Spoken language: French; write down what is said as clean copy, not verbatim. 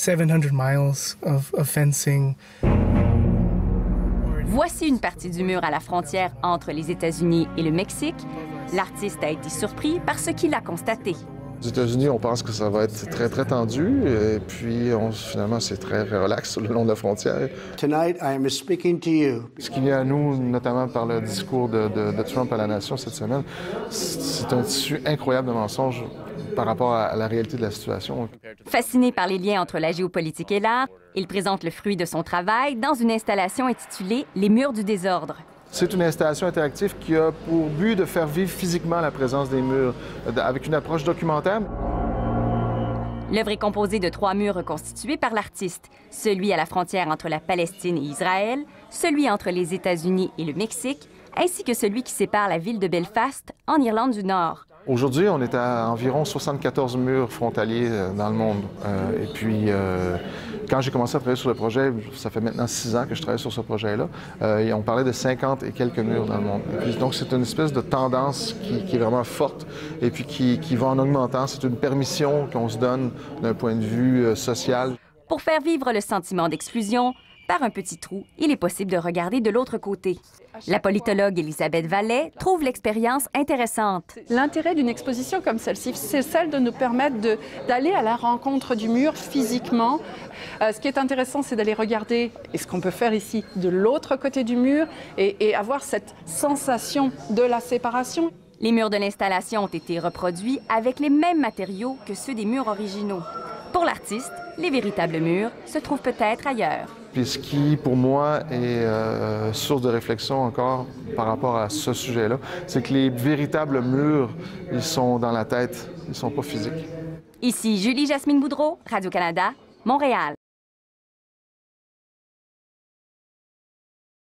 700 miles of fencing. Voici une partie du mur à la frontière entre les États-Unis et le Mexique. L'artiste a été surpris par ce qu'il a constaté. Aux États-Unis, on pense que ça va être très, très tendu, et puis finalement, c'est très relax le long de la frontière. Tonight, I am speaking to you. Ce qu'il y a à nous, notamment par le discours de Trump à la nation cette semaine, c'est un tissu incroyable de mensonges par rapport à la réalité de la situation. Fasciné par les liens entre la géopolitique et l'art, il présente le fruit de son travail dans une installation intitulée « Les murs du désordre ». C'est une installation interactive qui a pour but de faire vivre physiquement la présence des murs, avec une approche documentaire. L'œuvre est composée de 3 murs reconstitués par l'artiste, celui à la frontière entre la Palestine et Israël, celui entre les États-Unis et le Mexique, ainsi que celui qui sépare la ville de Belfast, en Irlande du Nord. Aujourd'hui, on est à environ 74 murs frontaliers dans le monde. Et puis, quand j'ai commencé à travailler sur le projet, ça fait maintenant 6 ans que je travaille sur ce projet-là, et on parlait de 50 et quelques murs dans le monde. Et puis, donc, c'est une espèce de tendance qui est vraiment forte et puis qui va en augmentant. C'est une permission qu'on se donne d'un point de vue social. Pour faire vivre le sentiment d'exclusion, par un petit trou, il est possible de regarder de l'autre côté. La politologue Elisabeth Vallet trouve l'expérience intéressante. L'intérêt d'une exposition comme celle-ci, c'est celle de nous permettre d'aller à la rencontre du mur physiquement. Ce qui est intéressant, c'est d'aller regarder ce qu'on peut faire ici de l'autre côté du mur et avoir cette sensation de la séparation. Les murs de l'installation ont été reproduits avec les mêmes matériaux que ceux des murs originaux. Pour l'artiste, les véritables murs se trouvent peut-être ailleurs. Puis ce qui, pour moi, est source de réflexion encore par rapport à ce sujet-là, c'est que les véritables murs, ils sont dans la tête, ils ne sont pas physiques. Ici Julie Jasmine Boudreau, Radio-Canada, Montréal.